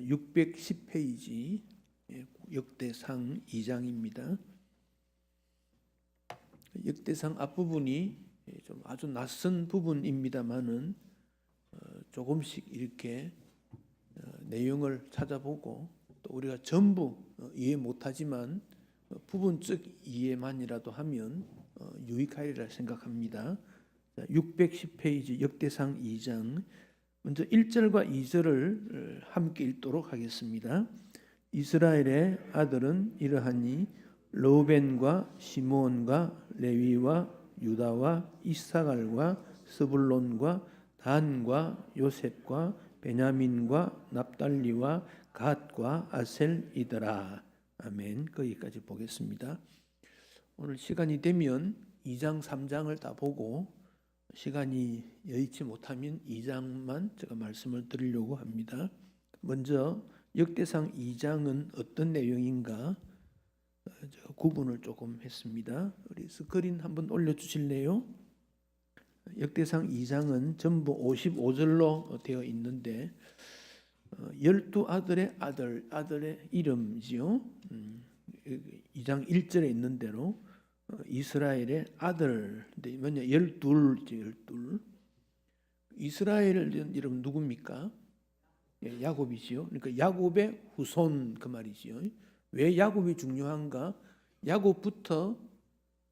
610페이지 역대상 2장입니다. 역대상 앞부분이 좀 아주 낯선 부분입니다만은 조금씩 이렇게 내용을 찾아보고 또 우리가 전부 이해 못하지만 부분적 이해만이라도 하면 유익하리라 생각합니다. 610페이지 역대상 2장 먼저 1절과 2절을 함께 읽도록 하겠습니다. 이스라엘의 아들은 이러하니 르우벤과 시므온과 레위와 유다와 이사갈과 스불론과 단과 요셉과 베냐민과 납달리와 갓과 아셀이더라. 아멘. 거기까지 보겠습니다. 오늘 시간이 되면 2장 3장을 다 보고 시간이 여의치 못하면 2장만 제가 말씀을 드리려고 합니다. 먼저 역대상 2장은 어떤 내용인가 구분을 조금 했습니다. 우리 스크린 한번 올려주실래요? 역대상 2장은 전부 55절로 되어 있는데 12아들의 아들의 이름이지요. 2장 1절에 있는 대로 이스라엘의 아들, 뭐냐 12. 이스라엘 이름 누굽니까? 야곱이지요. 그러니까 야곱의 후손 그 말이지요. 왜 야곱이 중요한가? 야곱부터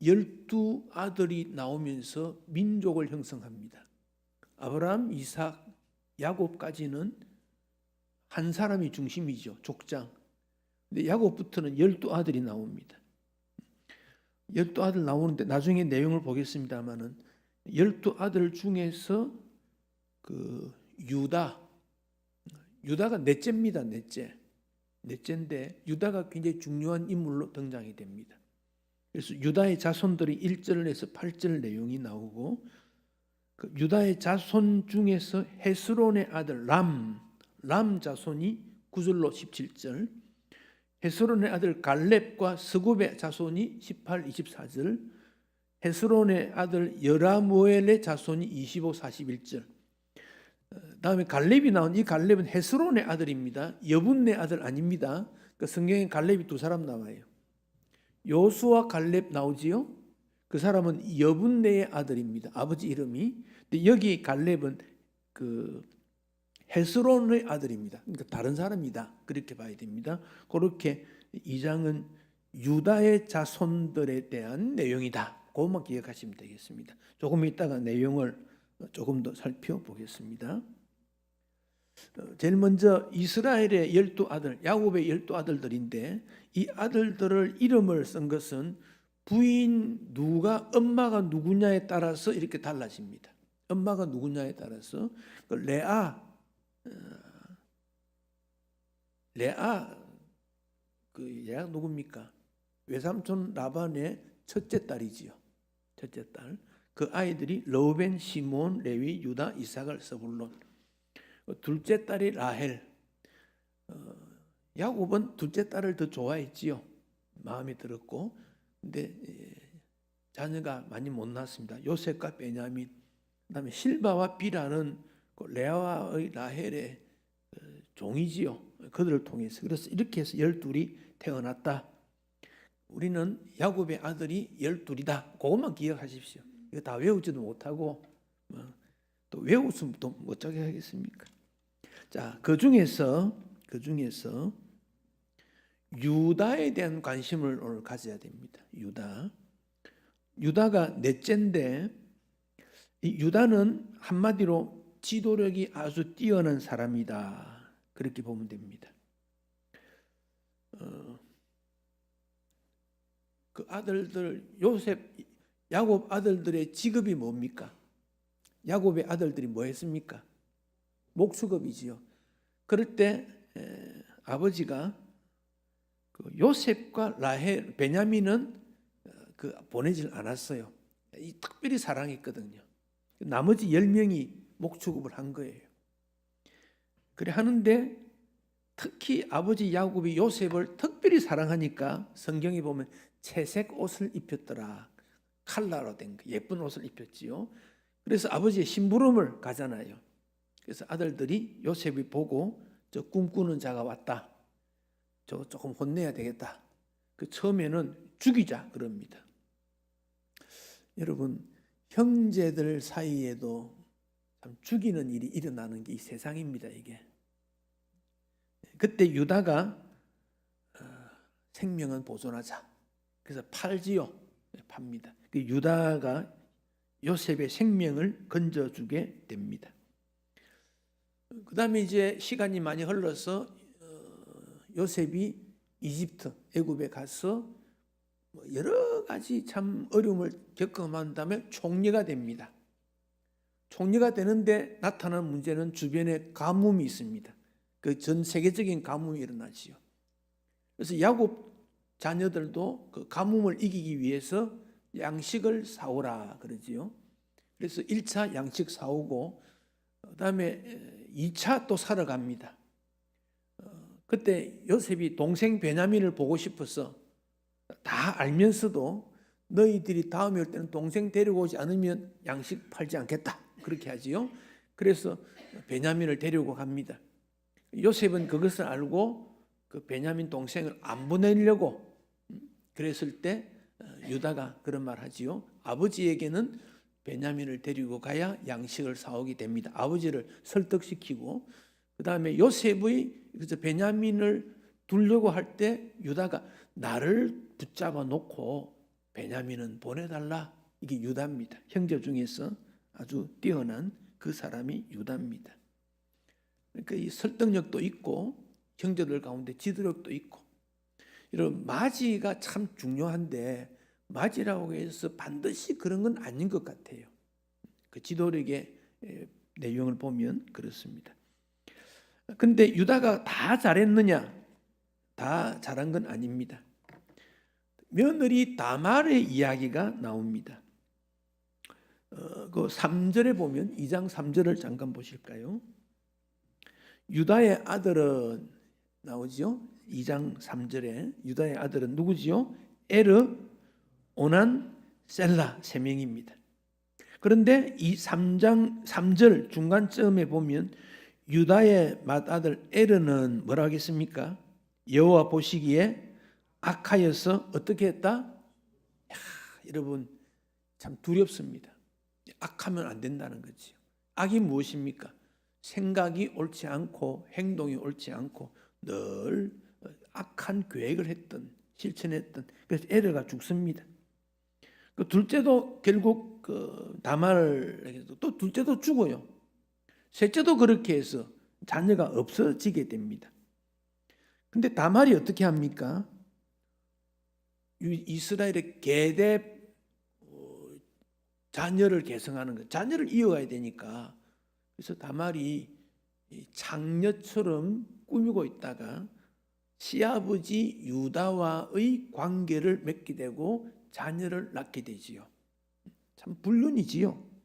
12아들이 나오면서 민족을 형성합니다. 아브라함, 이삭, 야곱까지는 한 사람이 중심이죠. 족장. 근데 야곱부터는 12아들이 나옵니다. 12아들 나오는데 나중에 내용을 보겠습니다만은 12아들 중에서 그 유다가 넷째입니다. 넷째인데 유다가 굉장히 중요한 인물로 등장이 됩니다. 그래서 유다의 자손들이 1절에서 8절 내용이 나오고 그 유다의 자손 중에서 헤스론의 아들 람 자손이 9절로 17절, 헤스론의 아들 갈렙과 스굽의 자손이 18, 24절, 헤스론의 아들 여라무엘의 자손이 25, 41절. 다음에 갈렙이 나온 이 갈렙은 헤스론의 아들입니다. 여분네 아들 아닙니다. 그 성경에 갈렙이 두 사람 나와요. 요수와 갈렙 나오지요. 그 사람은 여분네의 아들입니다. 아버지 이름이. 근데 여기 갈렙은 그 헤스론의 아들입니다. 그러니까 다른 사람이다. 그렇게 봐야 됩니다. 그렇게 2장은 유다의 자손들에 대한 내용이다. 그것만 기억하시면 되겠습니다. 조금 이따가 내용을 조금 더 살펴보겠습니다. 제일 먼저 이스라엘의 12아들, 야곱의 12아들들인데 이 아들들을 이름을 쓴 것은 부인 누가 엄마가 누구냐에 따라서 이렇게 달라집니다. 엄마가 누구냐에 따라서 레아 얘가 누굽니까? 외삼촌 라반의 첫째 딸이지요. 첫째 딸. 그 아이들이 르우벤, 시므온, 레위, 유다, 이사갈, 스불론. 둘째 딸이 라헬. 야곱은 둘째 딸을 더 좋아했지요. 마음에 들었고, 근데 자녀가 많이 못 낳았습니다. 요셉과 베냐민. 그다음에 실바와 비라는 레아와의 라헬의 종이지요. 그들을 통해서. 그래서 이렇게 해서 12이 태어났다. 우리는 야곱의 아들이 12이다. 그것만 기억하십시오. 이거 다 외우지도 못하고 또 외웠으면 또 어쩌게 하겠습니까? 자, 그 중에서 유다에 대한 관심을 오늘 가져야 됩니다. 유다가 넷째인데 이 유다는 한마디로 지도력이 아주 뛰어난 사람이다. 그렇게 보면 됩니다. 그 아들들 야곱 아들들의 직업이 뭡니까? 야곱의 아들들이 뭐 했습니까? 목수급이지요. 그럴 때 아버지가 그 요셉과 라헬, 베냐민은 보내질 않았어요. 특별히 사랑했거든요. 나머지 10명이 목축업을 한 거예요. 그래 하는데 특히 아버지 야곱이 요셉을 특별히 사랑하니까 성경에 보면 채색 옷을 입혔더라. 칼라로 된 예쁜 옷을 입혔지요. 그래서 아버지의 심부름을 가잖아요. 그래서 아들들이 요셉이 보고 저 꿈꾸는 자가 왔다. 저거 조금 혼내야 되겠다. 그 처음에는 죽이자 그럽니다. 여러분, 형제들 사이에도 참 죽이는 일이 일어나는 게 이 세상입니다. 이게. 그때 유다가 생명은 보존하자. 그래서 팔지요. 팝니다. 그 유다가 요셉의 생명을 건져주게 됩니다. 그 다음에 이제 시간이 많이 흘러서 요셉이 이집트, 애굽에 가서 여러 가지 참 어려움을 겪어만 다음에 총리가 됩니다. 총리가 되는데 나타나는 문제는 주변에 가뭄이 있습니다. 그 전 세계적인 가뭄이 일어나지요. 그래서 야곱 자녀들도 그 가뭄을 이기기 위해서 양식을 사오라 그러지요. 그래서 1차 양식 사오고 그다음에 2차 또 사러 갑니다. 그때 요셉이 동생 베냐민을 보고 싶어서 다 알면서도 너희들이 다음에 올 때는 동생 데리고 오지 않으면 양식 팔지 않겠다. 그렇게 하지요. 그래서 베냐민을 데리고 갑니다. 요셉은 그것을 알고 그 베냐민 동생을 안 보내려고 그랬을 때 유다가 그런 말 하지요. 아버지에게는 베냐민을 데리고 가야 양식을 사오게 됩니다. 아버지를 설득시키고 그 다음에 요셉의 그래서 베냐민을 두려고 할 때 유다가 나를 붙잡아 놓고 베냐민은 보내달라. 이게 유다입니다. 형제 중에서 아주 뛰어난 그 사람이 유다입니다. 그러니까 이 설득력도 있고 형제들 가운데 지도력도 있고 이런 맞이가 참 중요한데 맞이라고 해서 반드시 그런 건 아닌 것 같아요. 그 지도력의 내용을 보면 그렇습니다. 근데 유다가 다 잘했느냐? 다 잘한 건 아닙니다. 며느리 다말의 이야기가 나옵니다. 그 3절에 보면 2장 3절을 잠깐 보실까요? 유다의 아들은 나오죠. 2장 3절에 유다의 아들은 누구지요? 에르, 오난, 셀라 세 명입니다. 그런데 이 3장 3절 중간쯤에 보면 유다의 맏아들 에르는 뭐라 하겠습니까? 여호와 보시기에 악하여서 어떻게 했다? 여러분 참 두렵습니다. 악하면 안 된다는 거지요. 악이 무엇입니까? 생각이 옳지 않고 행동이 옳지 않고 늘 악한 계획을 했던 실천했던 그래서 에르가 죽습니다. 그 둘째도 결국 그 다말을 또 둘째도 죽어요. 셋째도 그렇게 해서 자녀가 없어지게 됩니다. 근데 다말이 어떻게 합니까? 이스라엘의 계대 자녀를 계승하는 것, 자녀를 이어가야 되니까 그래서 다말이 장녀처럼 꾸미고 있다가 시아버지 유다와의 관계를 맺게 되고 자녀를 낳게 되지요. 참 불륜이지요.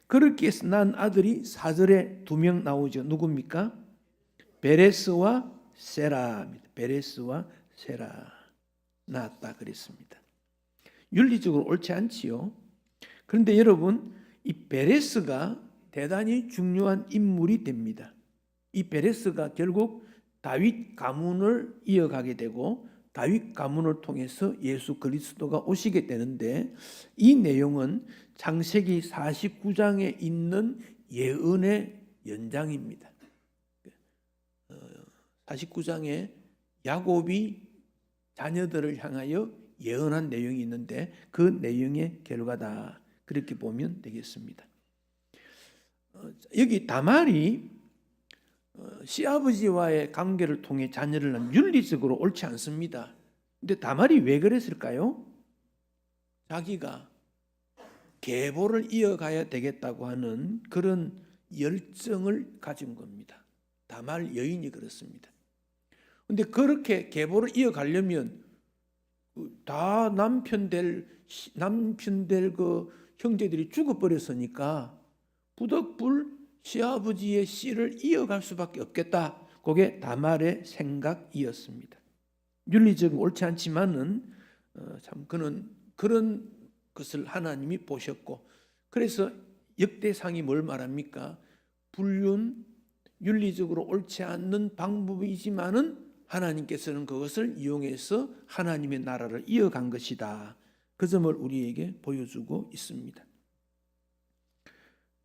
그렇게 해서 난 아들이 4절에 2명 나오죠. 누굽니까? 베레스와 세라입니다. 베레스와 세라 낳았다 그랬습니다. 윤리적으로 옳지 않지요. 그런데 여러분 이 베레스가 대단히 중요한 인물이 됩니다. 이 베레스가 결국 다윗 가문을 이어가게 되고 다윗 가문을 통해서 예수 그리스도가 오시게 되는데 이 내용은 창세기 49장에 있는 예언의 연장입니다. 49장에 야곱이 자녀들을 향하여 예언한 내용이 있는데 그 내용의 결과다. 그렇게 보면 되겠습니다. 여기 다말이 시아버지와의 관계를 통해 자녀를 낳으면 윤리적으로 옳지 않습니다. 근데 다말이 왜 그랬을까요? 자기가 계보를 이어가야 되겠다고 하는 그런 열정을 가진 겁니다. 다말 여인이 그렇습니다. 근데 그렇게 계보를 이어가려면 다 남편 될 그 형제들이 죽어버렸으니까 부득불 시아버지의 씨를 이어갈 수밖에 없겠다. 그게 다말의 생각이었습니다. 윤리적으로 옳지 않지만은 참 그는 그런 것을 하나님이 보셨고 그래서 역대상이 뭘 말합니까? 불륜, 윤리적으로 옳지 않는 방법이지만은 하나님께서는 그것을 이용해서 하나님의 나라를 이어간 것이다. 그 점을 우리에게 보여주고 있습니다.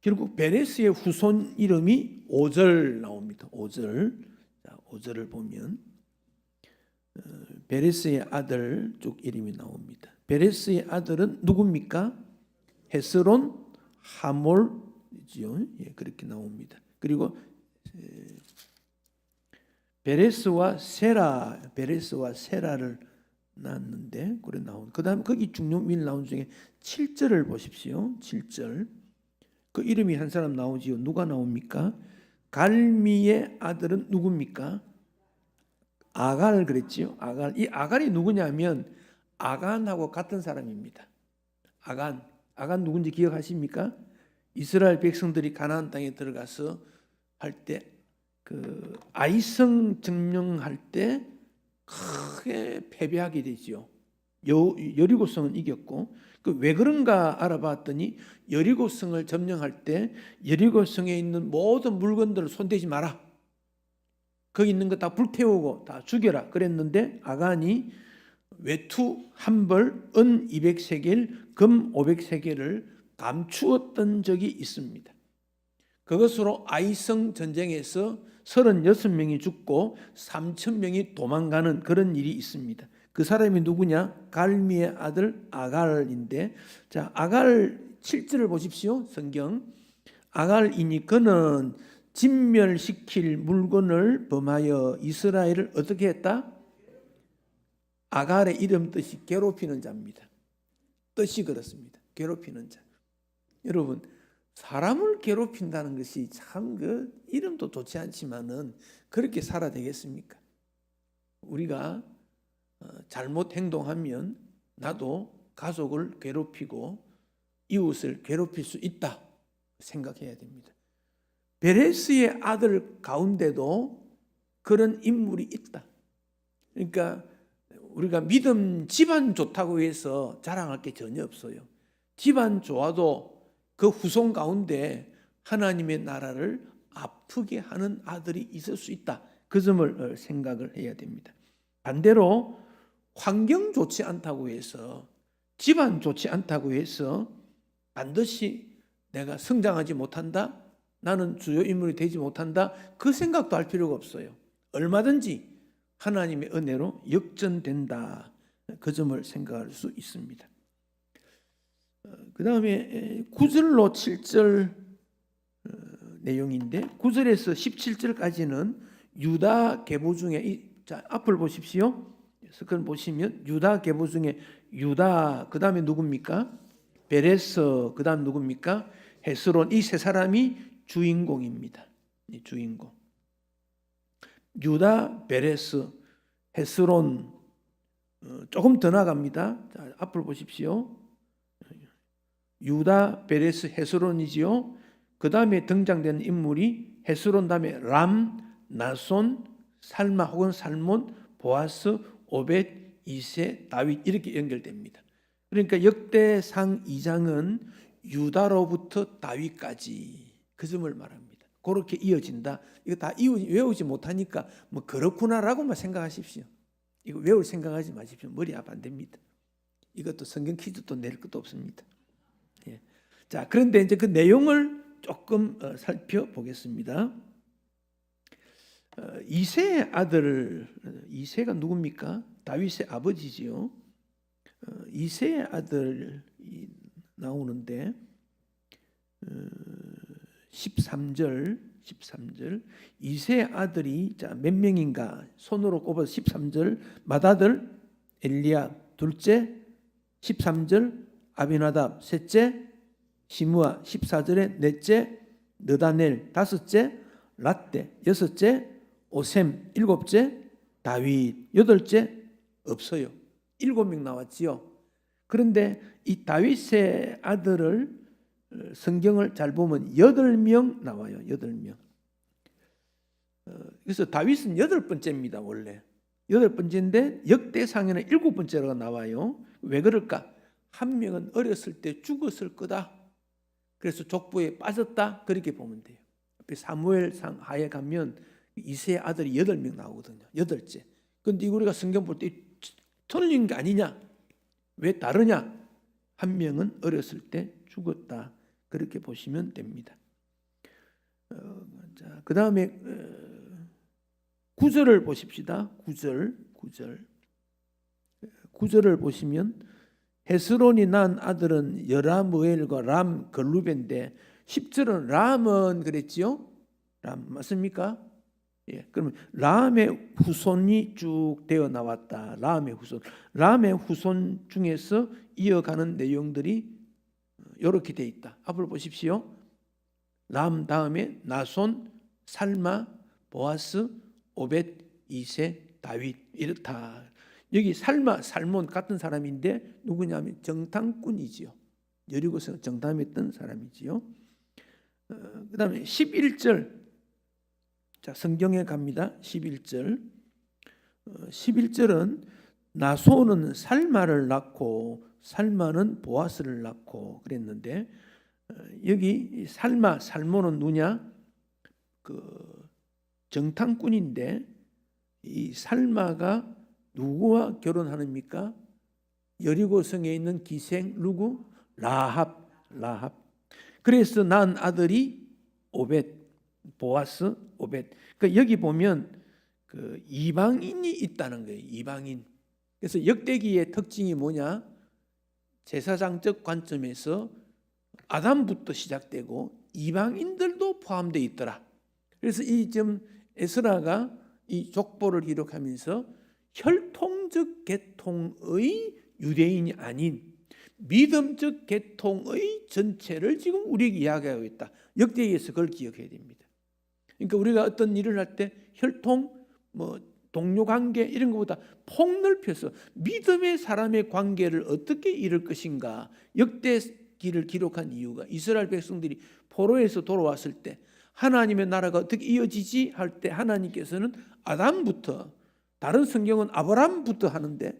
결국 베레스의 후손 이름이 오절 나옵니다. 오절. 자, 오절을 보면 베레스의 아들 쪽 이름이 나옵니다. 베레스의 아들은 누굽니까? 헤스론, 하몰이지요. 예, 그렇게 나옵니다. 그리고 베레스와 세라를 낳았는데 그래 나온. 그다음 거기 중용일 나온 중에 7절을 보십시오. 7절. 그 이름이 한 사람 나오지요. 누가 나옵니까? 갈미의 아들은 누굽니까? 아갈 그랬지요. 아갈. 이 아갈이 누구냐면 아간하고 같은 사람입니다. 아간 누군지 기억하십니까? 이스라엘 백성들이 가나안 땅에 들어가서 할 때 그 아이성 점령할 때 크게 패배하게 되지요. 여리고성은 이겼고 그 왜 그런가 알아봤더니 여리고성을 점령할 때 여리고성에 있는 모든 물건들을 손대지 마라. 거기 있는 거 다 불태우고 다 죽여라 그랬는데 아간이 외투 한 벌, 은 200세겔, 금 500세겔을 감추었던 적이 있습니다. 그것으로 아이성 전쟁에서 36명이 죽고 3,000명이 도망가는 그런 일이 있습니다. 그 사람이 누구냐? 갈미의 아들 아갈인데, 자, 아갈 7절을 보십시오. 성경. 아갈이니 그는 진멸시킬 물건을 범하여 이스라엘을 어떻게 했다? 아갈의 이름 뜻이 괴롭히는 자입니다. 뜻이 그렇습니다. 괴롭히는 자. 여러분, 사람을 괴롭힌다는 것이 참 그 이름도 좋지 않지만은 그렇게 살아야 되겠습니까? 우리가 잘못 행동하면 나도 가족을 괴롭히고 이웃을 괴롭힐 수 있다 생각해야 됩니다. 베레스의 아들 가운데도 그런 인물이 있다. 그러니까 우리가 믿음 집안 좋다고 해서 자랑할 게 전혀 없어요. 집안 좋아도 그 후손 가운데 하나님의 나라를 아프게 하는 아들이 있을 수 있다. 그 점을 생각을 해야 됩니다. 반대로 환경 좋지 않다고 해서 집안 좋지 않다고 해서 반드시 내가 성장하지 못한다. 나는 주요 인물이 되지 못한다. 그 생각도 할 필요가 없어요. 얼마든지 하나님의 은혜로 역전된다. 그 점을 생각할 수 있습니다. 그 다음에 9절로 7절 내용인데 9절에서 17절까지는 유다 계보 중에 자, 앞을 보십시오. 스크린 보시면 유다 계보 중에 유다 그 다음에 누굽니까? 베레스 그 다음 누굽니까? 헤스론 이 세 사람이 주인공입니다. 주인공. 유다, 베레스, 헤스론 조금 더 나갑니다. 자, 앞을 보십시오. 유다, 베레스, 헤스론이지요. 그 다음에 등장되는 인물이 헤스론 다음에 람, 나손, 살마 혹은 살몬, 보아스, 오벳, 이세, 다윗 이렇게 연결됩니다. 그러니까 역대상 2장은 유다로부터 다윗까지 그 점을 말합니다. 그렇게 이어진다. 이거 다 외우지 못하니까 뭐 그렇구나라고만 생각하십시오. 이거 외울 생각하지 마십시오. 머리 아파 안 됩니다. 이것도 성경 퀴즈도 낼 것도 없습니다. 예. 자, 그런데 이제 그 내용을 조금 살펴보겠습니다. 이세의 아들, 이세가 누굽니까? 다윗의 아버지지요. 이세의 아들이 나오는데 13절 이세의 아들이 자, 몇 명인가 손으로 꼽아서 13절 맏아들 엘리압 둘째 13절 아비나답 셋째 시므아 14절에 넷째 느다넬 다섯째 랏대 여섯째 오셈 일곱째 다윗 여덟째 없어요. 7명 나왔지요. 그런데 이 다윗의 아들을 성경을 잘 보면 8명 나와요. 8명. 그래서 다윗은 8번째입니다. 원래 8번째인데 역대상에는 7번째로 나와요. 왜 그럴까? 한 명은 어렸을 때 죽었을 거다. 그래서 족보에 빠졌다. 그렇게 보면 돼요. 앞에 사무엘상 하에 가면 이새의 아들이 8명 나오거든요. 8째. 근데 우리가 성경 볼 때 틀린 게 아니냐? 왜 다르냐? 한 명은 어렸을 때 죽었다. 그렇게 보시면 됩니다. 자, 그 다음에 9절을 보십시다. 9절을 보시면 헤스론이 낳은 아들은 여라무엘과 람, 걸루벤인데 10절은 람은 그랬지요? 람 맞습니까? 예, 그러면 람의 후손이 쭉 되어 나왔다. 람의 후손 중에서 이어가는 내용들이 이렇게 돼 있다. 앞을 보십시오. 람 다음에 나손, 살마, 보아스, 오벳, 이세, 다윗 이렇다. 여기 살마, 살몬 같은 사람인데 누구냐면 정탐꾼이지요. 여리고서 정탐했던 사람이지요. 그 다음에 11절. 자, 성경에 갑니다. 11절. 11절은 나손은 살마를 낳고 살마는 보아스를 낳고 그랬는데 여기 살몬은 누구냐? 그 정탐꾼인데 이 살마가 누구와 결혼하십니까? 여리고성에 있는 기생 누구? 라합. 그래서 낳은 아들이 오벳, 보아스, 오벳. 그러니까 여기 보면 그 이방인이 있다는 거예요. 이방인. 그래서 역대기의 특징이 뭐냐? 제사장적 관점에서 아담부터 시작되고 이방인들도 포함되어 있더라. 그래서 이 점 에스라가 이 족보를 기록하면서 혈통적 계통의 유대인이 아닌 믿음적 계통의 전체를 지금 우리에게 이야기하고 있다. 역대기에서 그걸 기억해야 됩니다. 그러니까 우리가 어떤 일을 할 때 혈통, 동료 관계 이런 것보다 폭넓혀서 믿음의 사람의 관계를 어떻게 이룰 것인가. 역대기를 기록한 이유가 이스라엘 백성들이 포로에서 돌아왔을 때 하나님의 나라가 어떻게 이어지지 할 때 하나님께서는 아담부터, 다른 성경은 아브라함부터 하는데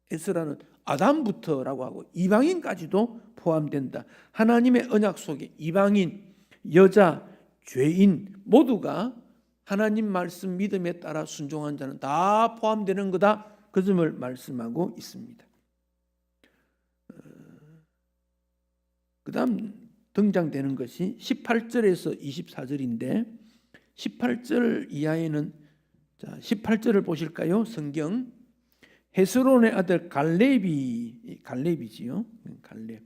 에스라는 아담부터라고 하고 이방인까지도 포함된다. 하나님의 언약 속에 이방인, 여자, 죄인 모두가 하나님 말씀 믿음에 따라 순종한 자는 다 포함되는 거다. 그 점을 말씀하고 있습니다. 그 다음 등장되는 것이 18절에서 24절인데 18절 이하에는 18절을 보실까요? 성경 헤스론의 아들 갈렙이지요. 갈렙.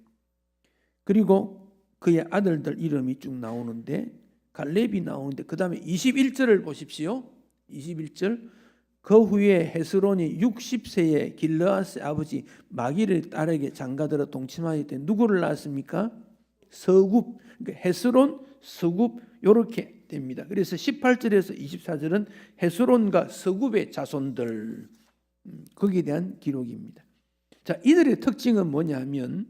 그리고 그의 아들들 이름이 쭉 나오는데 갈렙이 나오는데 그 다음에 21절을 보십시오. 21절 그 후에 헤스론이 60세에 길르앗의 아버지 마기를 딸에게 장가들어 동침하였을 때 누구를 낳았습니까? 서굽. 그러니까 헤스론, 서굽 이렇게 됩니다. 그래서 18절에서 24절은 헤스론과 서굽의 자손들 거기에 대한 기록입니다. 자, 이들의 특징은 뭐냐면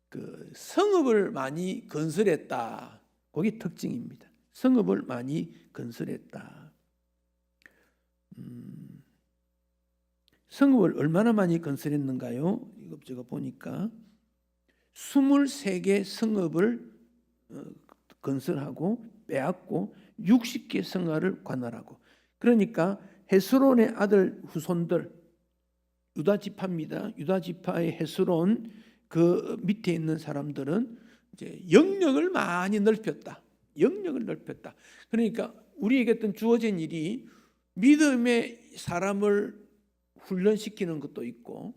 그 성읍을 많이 건설했다. 그게 특징입니다. 성읍을 많이 건설했다. 성읍을 얼마나 많이 건설했는가요? 이거 제가 보니까 23개 성읍을 건설하고 빼앗고 60개 성읍을 관할하고. 그러니까 헤스론의 아들 후손들 유다 지파입니다. 유다 지파의 헤스론 그 밑에 있는 사람들은 이제 영역을 많이 넓혔다. 영역을 넓혔다. 그러니까 우리에게 어떤 주어진 일이 믿음의 사람을 훈련시키는 것도 있고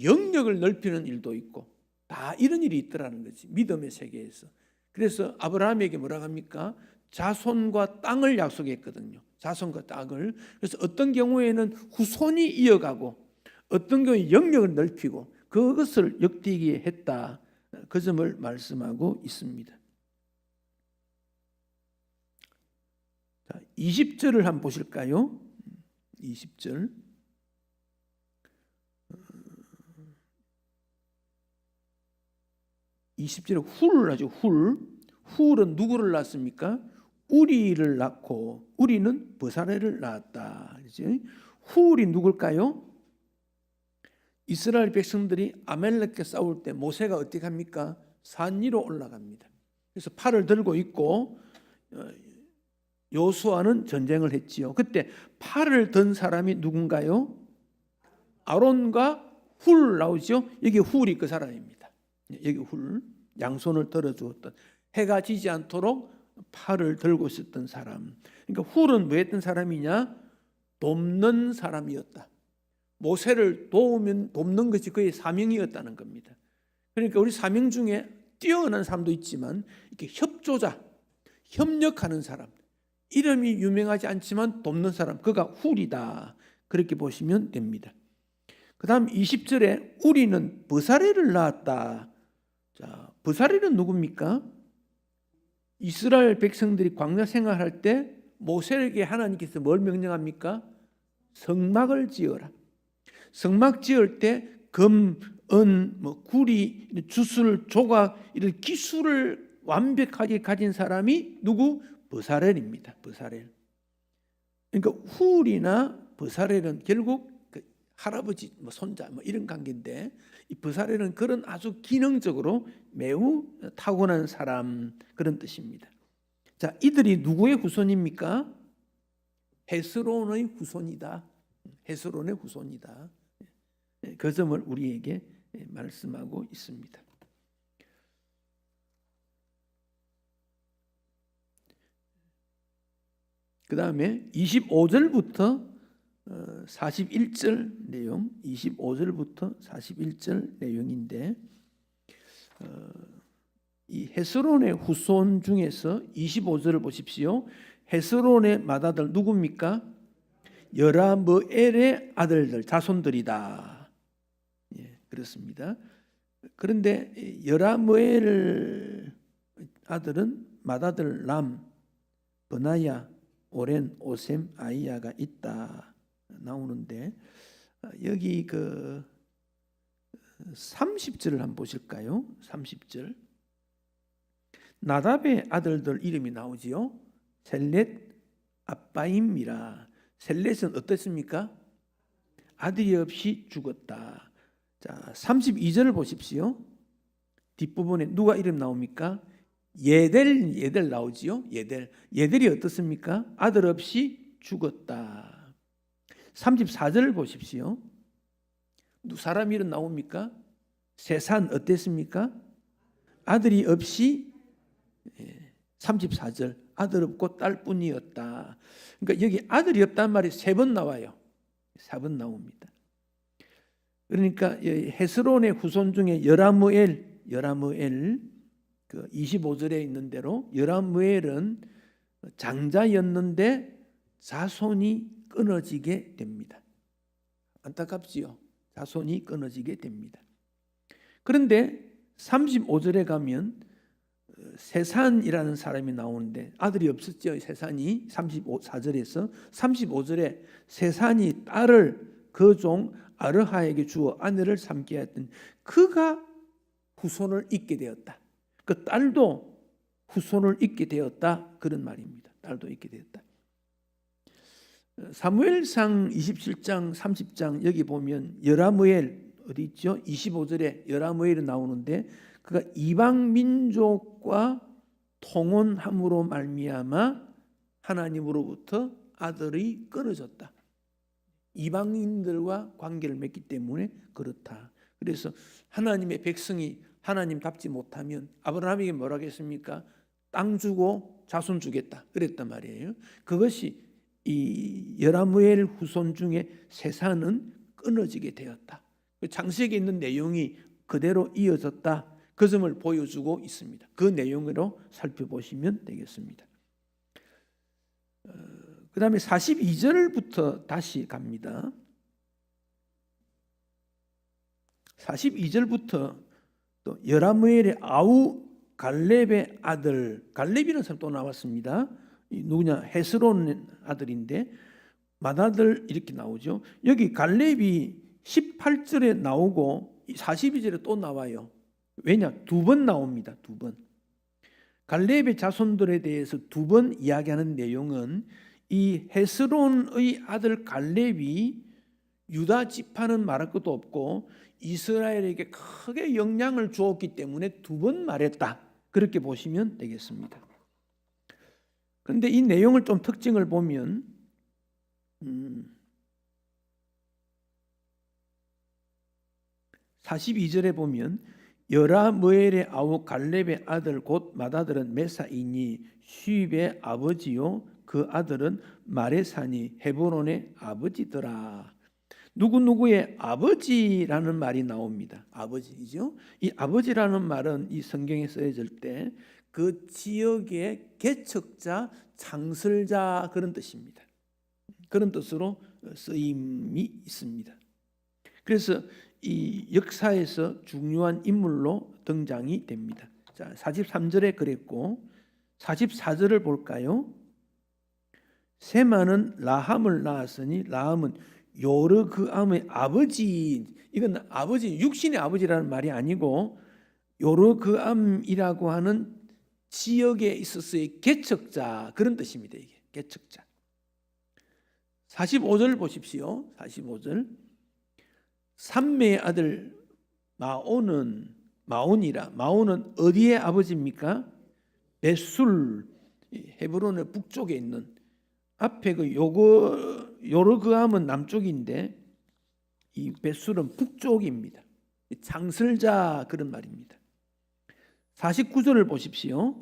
영역을 넓히는 일도 있고 다 이런 일이 있더라는 거지. 믿음의 세계에서. 그래서 아브라함에게 뭐라고 합니까? 자손과 땅을 약속했거든요. 자손과 땅을. 그래서 어떤 경우에는 후손이 이어가고 어떤 경우에 영역을 넓히고 그것을 역대기에 했다. 그 점을 말씀하고 있습니다. 자, 20절을 한번 보실까요? 20절. 20절에 훌을 하죠. 훌은 누구를 낳습니까? 우리를 낳고 우리는 버사레를 낳았다. 훌이 누굴까요? 이스라엘 백성들이 아말렉과 싸울 때 모세가 어떻게 합니까? 산 위로 올라갑니다. 그래서 팔을 들고 있고 여호수아는 전쟁을 했지요. 그때 팔을 든 사람이 누군가요? 아론과 훌 나오죠. 여기 훌이 그 사람입니다. 여기 훌, 양손을 들어주었던, 해가 지지 않도록 팔을 들고 있었던 사람. 그러니까 훌은 뭐 했던 사람이냐? 돕는 사람이었다. 모세를 돕는 것이 그의 사명이었다는 겁니다. 그러니까 우리 사명 중에 뛰어난 사람도 있지만 이렇게 협조자, 협력하는 사람, 이름이 유명하지 않지만 돕는 사람, 그가 훌이다. 그렇게 보시면 됩니다. 그 다음 20절에 우리는 버사레를 낳았다. 자, 버사레는 누굽니까? 이스라엘 백성들이 광야 생활할 때 모세에게 하나님께서 뭘 명령합니까? 성막을 지어라. 성막 지을 때 금, 은, 구리, 주술, 조각 이런 기술을 완벽하게 가진 사람이 누구? 버사렐입니다. 버사렐. 그러니까 훌이나 버사렐은 결국 그 할아버지, 손자 이런 관계인데, 이 버사렐은 그런 아주 기능적으로 매우 타고난 사람, 그런 뜻입니다. 자, 이들이 누구의 후손입니까? 헤스론의 후손이다. 헤스론의 후손이다. 그 점을 우리에게 말씀하고 있습니다. 그 다음에 25절부터 41절 내용, 25절부터 41절 내용인데, 이 헤스론의 후손 중에서 25절을 보십시오. 헤스론의 맏아들 누굽니까? 여라므엘의 아들들, 자손들이다. 예, 그렇습니다. 그런데 여라므엘 아들은 맏아들 람, 버나야, 오렌, 오셈, 아이야가 있다 나오는데, 여기 그 30절을 한번 보실까요? 30절. 나답의 아들들 이름이 나오지요. 셀렛, 아빠임이라. 셀렛은 어떻습니까? 아들이 없이 죽었다. 자, 32절을 보십시오. 뒷부분에 누가 이름 나옵니까? 예델 나오지요. 예델이 어떻습니까? 아들 없이 죽었다. 34절을 보십시오. 사람 이름 나옵니까? 세산 어땠습니까? 아들이 없이, 34절 아들 없고 딸뿐이었다. 그러니까 여기 아들이 없다는 말이 3번 나와요. 4번 나옵니다. 그러니까 헤스론의 후손 중에 여라므엘 그 25절에 있는 대로 여라므엘은 장자였는데 자손이 끊어지게 됩니다. 안타깝지요. 자손이 끊어지게 됩니다. 그런데 35절에 가면 세산이라는 사람이 나오는데 아들이 없었죠. 세산이 34절에서 35절에 세산이 딸을 그 종 아르하에게 주어 아내를 삼게 했던 그가 후손을 잇게 되었다. 그 딸도 후손을 잇게 되었다. 그런 말입니다. 딸도 잇게 되었다. 사무엘상 27장 30장 여기 보면 여라므엘 어디 있죠? 25절에 여라므엘이 나오는데 그가 이방 민족과 통혼함으로 말미암아 하나님으로부터 아들이 끊어졌다. 이방인들과 관계를 맺기 때문에 그렇다. 그래서 하나님의 백성이 하나님답지 못하면 아브라함에게 뭐라고 했습니까? 땅 주고 자손 주겠다 그랬단 말이에요. 그것이 이 여라므엘 후손 중에 세산은 끊어지게 되었다. 창세기에 있는 내용이 그대로 이어졌다. 그 점을 보여주고 있습니다. 그 내용으로 살펴보시면 되겠습니다. 그 다음에 42절부터 다시 갑니다. 42절부터 또 여라므엘의 아우 갈렙의 아들, 갈렙이라는 사람 또 나왔습니다. 누구냐? 헤스론 아들인데 맏아들 이렇게 나오죠. 여기 갈렙이 18절에 나오고 42절에 또 나와요. 왜냐? 2번 나옵니다. 2번. 갈렙의 자손들에 대해서 2번 이야기하는 내용은 이 헤스론의 아들 갈렙이 유다 지파는 말할 것도 없고 이스라엘에게 크게 영향을 주었기 때문에 2번 말했다. 그렇게 보시면 되겠습니다. 그런데 이 내용을 좀 특징을 보면 42절에 보면 여라므엘의 아우 갈렙의 아들 곧 맏아들은 메사이니 슈입의 아버지요 그 아들은 마레사니 헤브론의 아버지더라. 누구누구의 아버지라는 말이 나옵니다. 아버지죠. 이 아버지라는 말은 이 성경에 쓰여질 때 그 지역의 개척자, 창설자 그런 뜻입니다. 그런 뜻으로 쓰임이 있습니다. 그래서 이 역사에서 중요한 인물로 등장이 됩니다. 자, 43절에 그랬고 44절을 볼까요? 세마는 라함을 낳았으니 라함은 요르그암의 아버지, 이건 아버지, 육신의 아버지라는 말이 아니고 요르그암이라고 하는 지역에 있어서의 개척자 그런 뜻입니다. 이게 개척자. 45절 보십시오. 45절. 삼매의 아들 마온은 어디의 아버지입니까? 벳술, 헤브론의 북쪽에 있는 앞에 그 요르그암은 남쪽인데 이 벳술은 북쪽입니다. 창설자 그런 말입니다. 49절을 보십시오.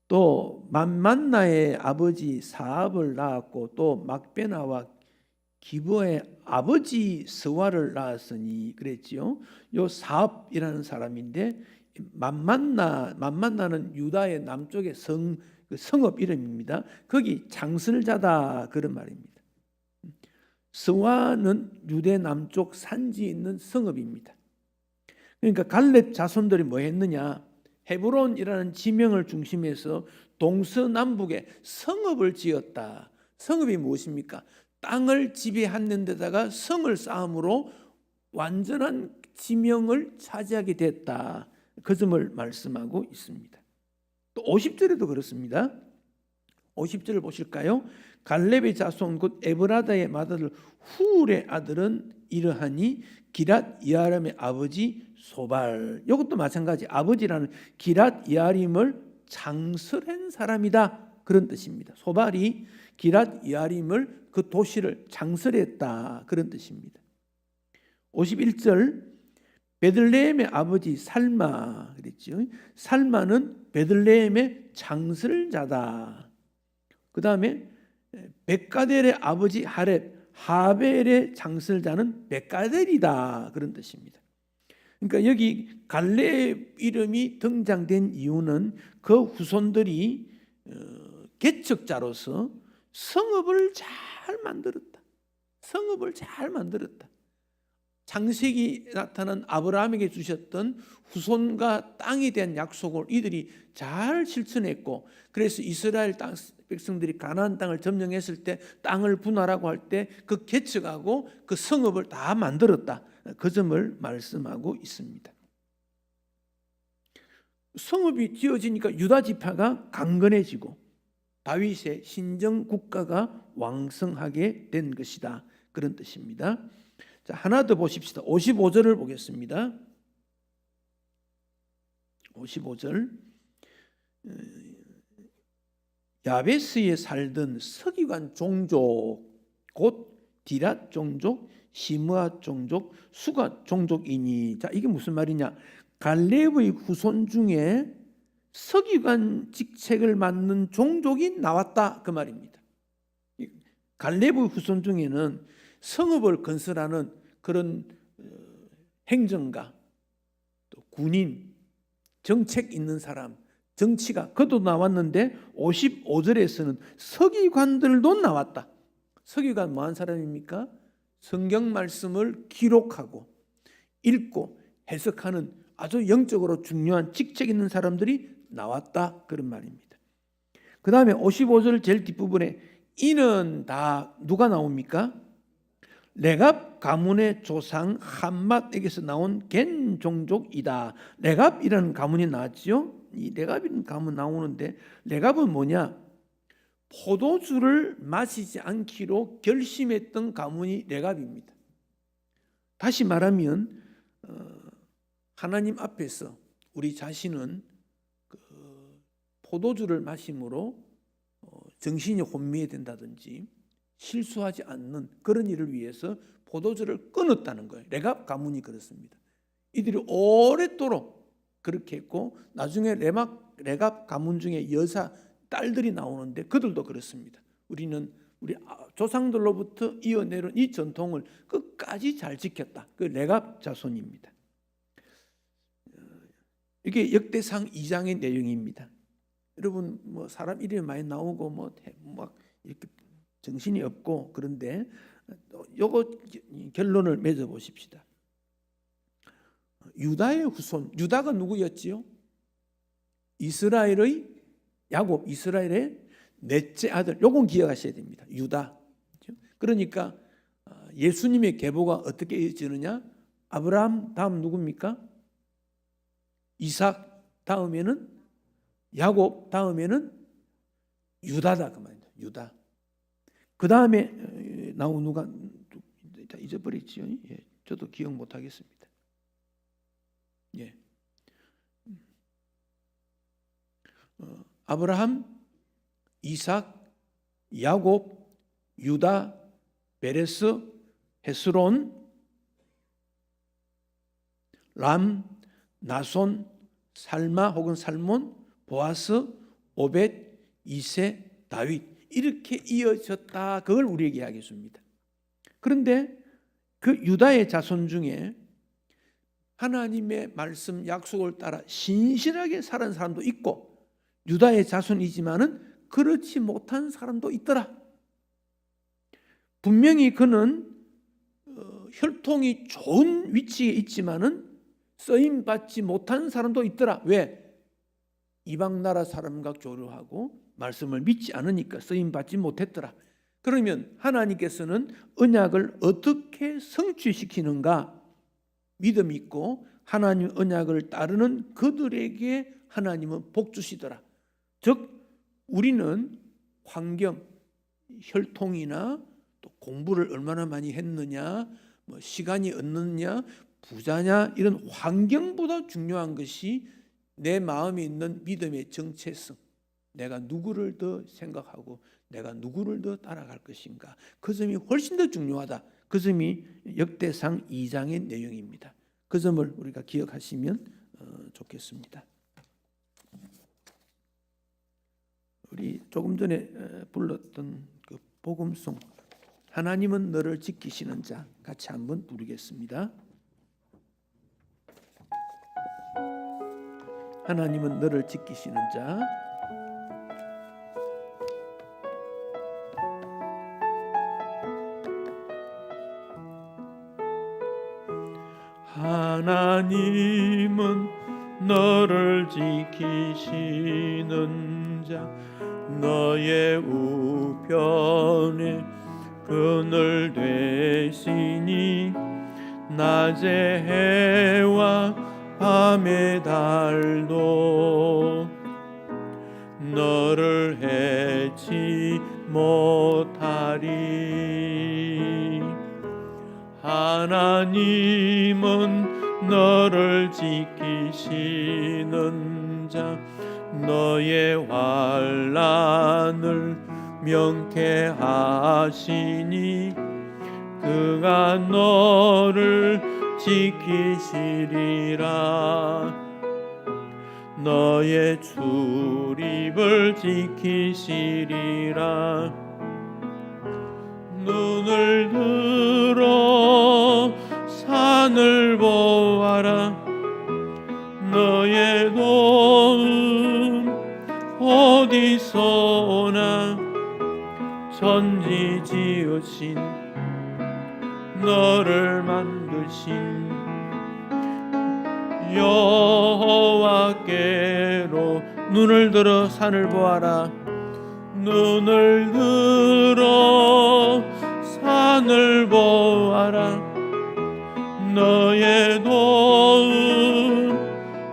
또 만만나의 아버지 사압을 낳았고 또 막베나와 기브의 아버지 스와를 낳았으니 그랬지요. 요 사압이라는 사람인데 만만나는 유다의 남쪽의 성읍 이름입니다. 거기 창설자다 그런 말입니다. 스와는 유대 남쪽 산지에 있는 성읍입니다. 그러니까 갈렙 자손들이 뭐 했느냐? 헤브론이라는 지명을 중심해서 동서남북에 성읍을 지었다. 성읍이 무엇입니까? 땅을 지배하는 데다가 성을 쌓음으로 완전한 지명을 차지하게 됐다. 그 점을 말씀하고 있습니다. 또 50절에도 그렇습니다. 50절을 보실까요? 갈렙의 자손 곧 에브라다의 맏아들 후울의 아들은 이러하니 기랏 여아림의 아버지 소발. 이것도 마찬가지 아버지라는 기랏 여아림을 창설한 사람이다 그런 뜻입니다. 소발이 기랏 여아림을 그 도시를 창설했다 그런 뜻입니다. 51절 베들레헴의 아버지 살마 그랬죠. 살마는 베들레헴의 창설자다. 그 다음에 백가델의 아버지 하벨의 창설자는 백가델이다 그런 뜻입니다. 그러니까 여기 갈렙 이름이 등장된 이유는 그 후손들이 개척자로서 성읍을 잘 만들었다. 성읍을 잘 만들었다. 창세기 나타난 아브라함에게 주셨던 후손과 땅에 대한 약속을 이들이 잘 실천했고, 그래서 이스라엘 땅 백성들이 가나안 땅을 점령했을 때 땅을 분할하고 할 때 그 개척하고 그 성읍을 다 만들었다. 그 점을 말씀하고 있습니다. 성읍이 지어지니까 유다 지파가 강건해지고 다윗의 신정 국가가 왕성하게 된 것이다. 그런 뜻입니다. 자, 하나 더 보십시다. 55절을 보겠습니다. 55절. 야베스에 살던 서기관 종족 곧 디랏 종족, 시므아 종족, 수가 종족이니. 자, 이게 무슨 말이냐? 갈렙의 후손 중에 서기관 직책을 맡는 종족이 나왔다 그 말입니다. 갈렙의 후손 중에는 성읍을 건설하는 그런 행정가, 또 군인, 정책 있는 사람, 정치가 그도 나왔는데 55절에서는 서기관들도 나왔다. 서기관 뭐한 사람입니까? 성경 말씀을 기록하고 읽고 해석하는 아주 영적으로 중요한 직책 있는 사람들이 나왔다 그런 말입니다. 그 다음에 55절 제일 뒷부분에 이는 다 누가 나옵니까? 레갑 가문의 조상 함맛에게서 나온 겐 종족이다. 레갑이라는 가문이 나왔지요. 이 레갑이라는 가문 나오는데 레갑은 뭐냐? 포도주를 마시지 않기로 결심했던 가문이 레갑입니다. 다시 말하면 하나님 앞에서 우리 자신은 포도주를 마심으로 정신이 혼미해야 된다든지 실수하지 않는 그런 일을 위해서 포도주를 끊었다는 거예요. 레갑 가문이 그렇습니다. 이들이 오랫도록 그렇게 했고 나중에 레갑 가문 중에 여사 딸들이 나오는데 그들도 그렇습니다. 우리는 우리 조상들로부터 이어내려온 이 전통을 끝까지 잘 지켰다. 그 레갑 자손입니다. 이게 역대상 2장의 내용입니다. 여러분 뭐 사람 이름이 많이 나오고 막 이렇게 정신이 없고 그런데 요거 결론을 맺어 보십시다. 유다의 후손, 유다가 누구였지요? 이스라엘의 야곱, 이스라엘의 넷째 아들. 요건 기억하셔야 됩니다. 유다. 그러니까 예수님의 계보가 어떻게 이어지느냐? 아브라함 다음 누굽니까? 이삭 다음에는 야곱 다음에는 유다다 그 말입니다. 유다. 그 다음에 나온 누가 잊어버렸지요. 예, 저도 기억 못 하겠습니다. 예. 아브라함, 이삭, 야곱, 유다, 베레스, 헤스론, 람, 나손, 살마 혹은 살몬, 보아스, 오벳, 이세, 다윗 이렇게 이어졌다. 그걸 우리에게 이야기해 줍니다. 그런데 그 유다의 자손 중에 하나님의 말씀 약속을 따라 신실하게 살은 사람도 있고 유다의 자손이지만은 그렇지 못한 사람도 있더라. 분명히 그는 혈통이 좋은 위치에 있지만은 쓰임 받지 못한 사람도 있더라. 왜? 이방 나라 사람과 교류하고 말씀을 믿지 않으니까 쓰임 받지 못했더라. 그러면 하나님께서는 언약을 어떻게 성취시키는가? 믿음 있고 하나님 언약을 따르는 그들에게 하나님은 복 주시더라. 즉 우리는 환경, 혈통이나 또 공부를 얼마나 많이 했느냐, 뭐 시간이 없느냐, 부자냐 이런 환경보다 중요한 것이 내 마음에 있는 믿음의 정체성. 내가 누구를 더 생각하고 내가 누구를 더 따라갈 것인가. 그 점이 훨씬 더 중요하다. 그 점이 역대상 2장의 내용입니다. 그 점을 우리가 기억하시면 좋겠습니다. 우리 조금 전에 불렀던 그 복음송 하나님은 너를 지키시는 자 같이 한번 부르겠습니다. 하나님은 너를 지키시는 자. 하나님은 너를 지키시는 자 너의 우편에 그늘 되시니 낮의 해와 밤의 달도 너를 해치 못하리. 하나님은 너를 지키시는 자 너의 환난을 명쾌하시니 그가 너를 지키시리라. 너의 출입을 지키시리라. 눈을 들어 산을 보아라. 너의 도움 어디서 오나. 천지 지으신 너를 만드신 여호와께로. 눈을 들어 산을 보아라. 눈을 들어 산을 보아라. 너의 도움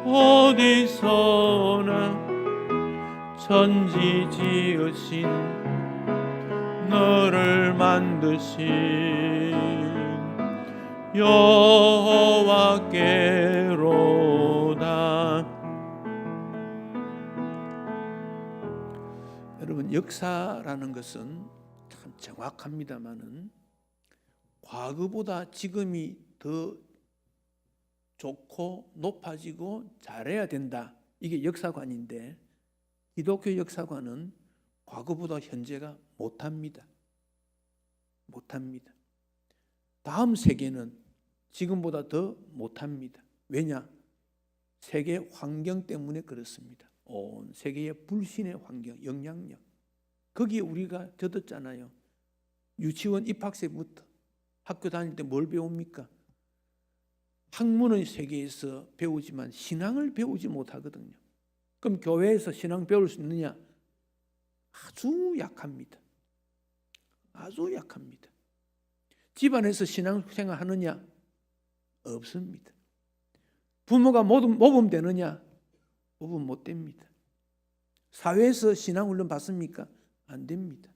어디서 오나. 천지 지으신 너를 만드신 여호와께로다. 여러분 역사라는 것은 참 정확합니다마는 과거보다 지금이 더 좋고 높아지고 잘해야 된다. 이게 역사관인데 기독교 역사관은 과거보다 현재가 못합니다. 못합니다. 다음 세계는 지금보다 더 못합니다. 왜냐? 세계 환경 때문에 그렇습니다. 온 세계의 불신의 환경, 영향력. 거기에 우리가 젖었잖아요. 유치원 입학생부터 학교 다닐 때 뭘 배웁니까? 학문은 세계에서 배우지만 신앙을 배우지 못하거든요. 그럼 교회에서 신앙 배울 수 있느냐? 아주 약합니다. 아주 약합니다. 집안에서 신앙생활 하느냐? 없습니다. 부모가 모범되느냐? 모범 못 됩니다. 사회에서 신앙훈련 받습니까? 안 됩니다.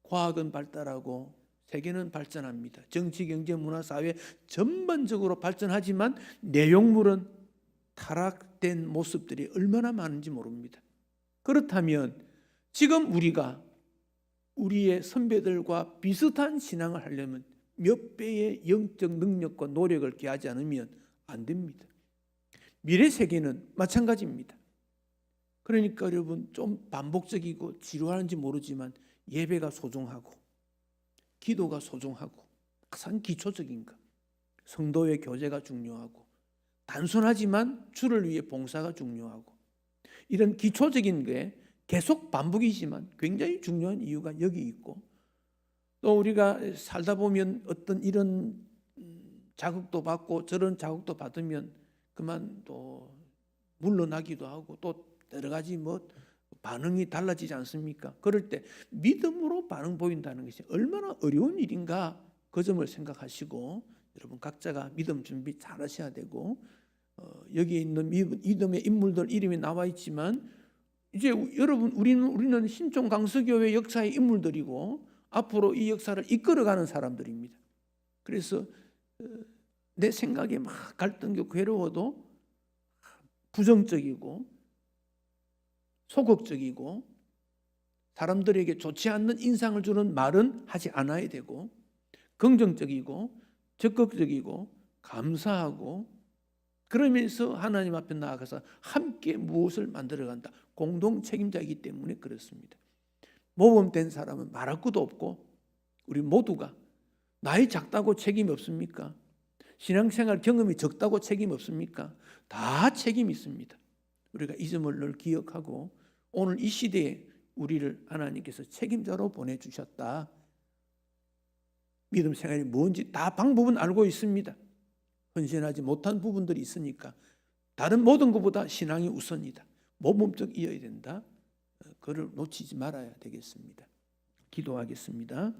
과학은 발달하고 세계는 발전합니다. 정치, 경제, 문화, 사회 전반적으로 발전하지만 내용물은 타락된 모습들이 얼마나 많은지 모릅니다. 그렇다면 지금 우리가 우리의 선배들과 비슷한 신앙을 하려면 몇 배의 영적 능력과 노력을 기하지 않으면 안 됩니다. 미래 세계는 마찬가지입니다. 그러니까 여러분 좀 반복적이고 지루하는지 모르지만 예배가 소중하고 기도가 소중하고 가장 기초적인 것, 성도의 교제가 중요하고 단순하지만 주를 위해 봉사가 중요하고 이런 기초적인 게 계속 반복이지만 굉장히 중요한 이유가 여기 있고 또 우리가 살다 보면 어떤 이런 자극도 받고 저런 자극도 받으면 그만 또 물러나기도 하고 또 여러 가지 반응이 달라지지 않습니까? 그럴 때 믿음으로 반응 보인다는 것이 얼마나 어려운 일인가 그 점을 생각하시고 여러분 각자가 믿음 준비 잘 하셔야 되고 여기 있는 믿음의 인물들 이름이 나와 있지만 이제 여러분 우리는 신촌 강서교회 역사의 인물들이고 앞으로 이 역사를 이끌어가는 사람들입니다. 그래서 내 생각에 막 갈등과 괴로워도 부정적이고 소극적이고 사람들에게 좋지 않는 인상을 주는 말은 하지 않아야 되고 긍정적이고 적극적이고 감사하고 그러면서 하나님 앞에 나아가서 함께 무엇을 만들어간다. 공동 책임자이기 때문에 그렇습니다. 모범된 사람은 말할 것도 없고 우리 모두가 나이 작다고 책임이 없습니까? 신앙생활 경험이 적다고 책임 없습니까? 다 책임이 있습니다. 우리가 이 점을 늘 기억하고 오늘 이 시대에 우리를 하나님께서 책임자로 보내주셨다. 믿음 생활이 뭔지 다 방법은 알고 있습니다. 헌신하지 못한 부분들이 있으니까 다른 모든 것보다 신앙이 우선이다. 모범적이어야 된다. 그를 놓치지 말아야 되겠습니다. 기도하겠습니다.